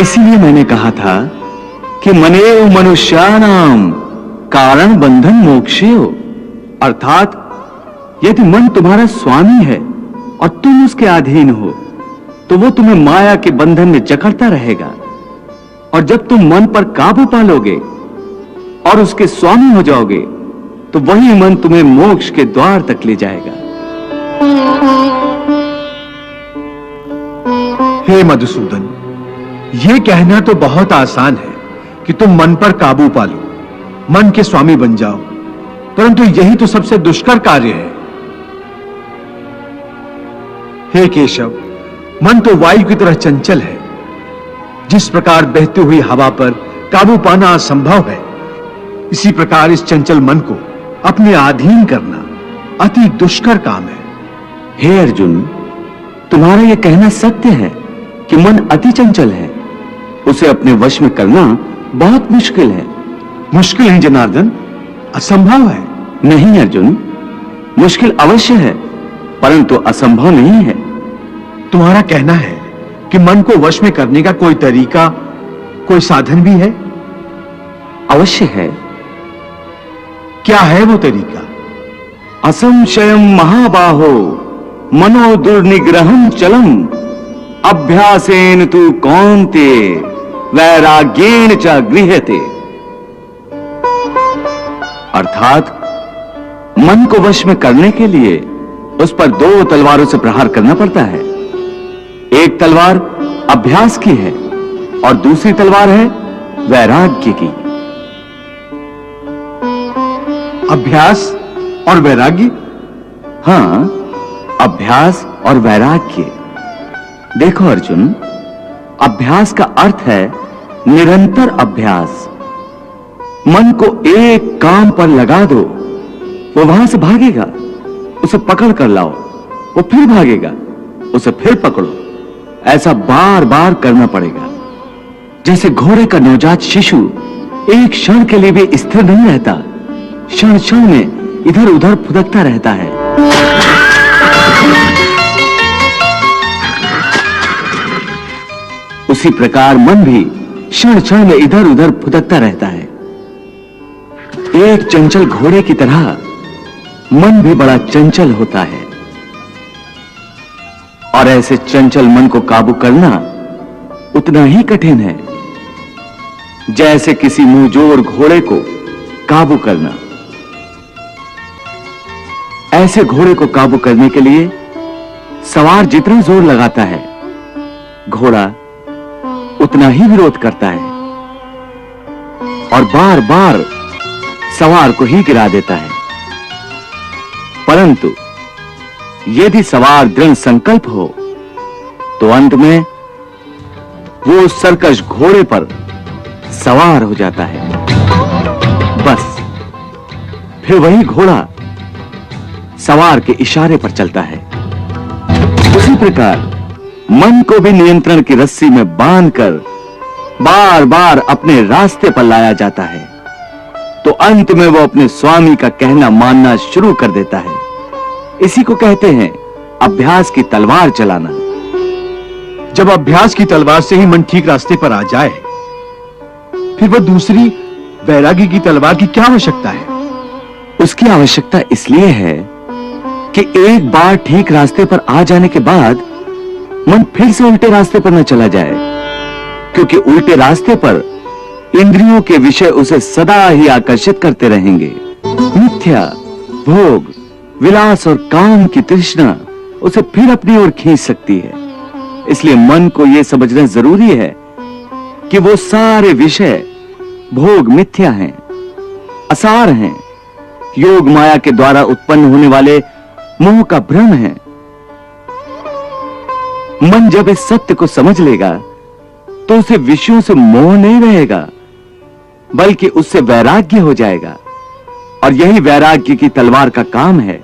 इसीलिए मैंने कहा था कि मनेव मनुष्याणाम कारण बंधन मोक्षेय, अर्थात यदि मन तुम्हारा स्वामी है और तुम उसके अधीन हो तो वो तुम्हें माया के बंधन में जकड़ता रहेगा, और जब तुम मन पर काबू पालोगे और उसके स्वामी हो जाओगे तो वही मन तुम्हें मोक्ष के द्वार तक ले जाएगा। हे मधुसूदन, यह कहना तो बहुत आसान है कि तुम मन पर काबू पालो, मन के स्वामी बन जाओ, परंतु यही तो सबसे दुष्कर कार्य है। हे केशव, मन तो वायु की तरह चंचल है। जिस प्रकार बहती हुई हवा पर काबू पाना असंभव है, इसी प्रकार इस चंचल मन को अपने अधीन करना अति दुष्कर काम है। हे अर्जुन, तुम्हारा यह कहना सत्य है कि मन अति चंचल है, उसे अपने वश में करना बहुत मुश्किल है। मुश्किल है जनार्दन, असंभव है। नहीं अर्जुन, मुश्किल अवश्य है परंतु असंभव नहीं है। तुम्हारा कहना है कि मन को वश में करने का कोई तरीका, कोई साधन भी है? अवश्य है। क्या है वो तरीका? असंशयम महाबाहो मनो दुर्निग्रहं चलम अभ्यासेन तु कौन्ते वैराग्येन च गृह्यते। अर्थात मन को वश में करने के लिए उस पर दो तलवारों से प्रहार करना पड़ता है। एक तलवार अभ्यास की है और दूसरी तलवार है वैराग्य की। अभ्यास और वैराग्य? हां, अभ्यास और वैराग्य। देखो अर्जुन, अभ्यास का अर्थ है निरंतर अभ्यास। मन को एक काम पर लगा दो, वो वहां से भागेगा, उसे पकड़ कर लाओ, वो फिर भागेगा, उसे फिर पकड़ो। ऐसा बार बार करना पड़ेगा। जैसे घोड़े का नवजात शिशु एक क्षण के लिए भी स्थिर नहीं रहता, क्षण क्षण में इधर उधर फुदकता रहता है। उसी प्रकार मन भी क्षण क्षण में इधर उधर फुदकता रहता है। एक चंचल घोड़े की तरह मन भी बड़ा चंचल होता है, और ऐसे चंचल मन को काबू करना उतना ही कठिन है जैसे किसी मुंहजोर घोड़े को काबू करना। ऐसे घोड़े को काबू करने के लिए सवार जितना जोर लगाता है, घोड़ा उतना ही विरोध करता है और बार बार सवार को ही गिरा देता है। परंतु यदि सवार दृढ़ संकल्प हो तो अंत में वो सरकश घोड़े पर सवार हो जाता है। बस फिर वही घोड़ा सवार के इशारे पर चलता है। उसी प्रकार मन को भी नियंत्रण की रस्सी में बांधकर बार बार अपने रास्ते पर लाया जाता है, तो अंत में वो अपने स्वामी का कहना मानना शुरू कर देता है। इसी को कहते हैं अभ्यास की तलवार चलाना। जब अभ्यास की तलवार से ही मन ठीक रास्ते पर आ जाए, फिर वह दूसरी वैराग्य की तलवार की क्या आवश्यकता है? उसकी आवश्यकता इसलिए है कि एक बार ठीक रास्ते पर आ जाने के बाद मन फिर से उल्टे रास्ते पर न चला जाए, क्योंकि उल्टे रास्ते पर इंद्रियों के विषय उसे सदा ही आकर्षित करते रहेंगे। मिथ्या, भोग, विलास और काम की तृष्णा उसे फिर अपनी ओर खींच सकती है। इसलिए मन को यह समझना जरूरी है कि वो सारे विषय भोग मिथ्या हैं, असार हैं, योग माया के द्वारा उत्पन्न होने वाले मोह का भ्रम है। मन जब इस सत्य को समझ लेगा तो उसे विषयों से मोह नहीं रहेगा, बल्कि उससे वैराग्य हो जाएगा। और यही वैराग्य की तलवार का काम है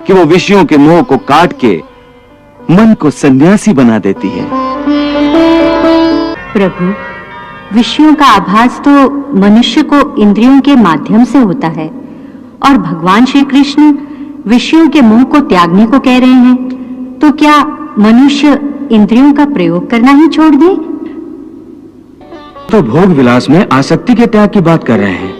कि वो विषयों के मोह को काट के मन को सन्यासी बना देती है। प्रभु, विषयों का आभास तो मनुष्य को इंद्रियों के माध्यम से होता है, और भगवान श्री कृष्ण विषयों के मोह को त्यागने को कह रहे हैं, तो क्या मनुष्य इंद्रियों का प्रयोग करना ही छोड़ दे? तो भोग विलास में आसक्ति के त्याग की बात कर रहे हैं।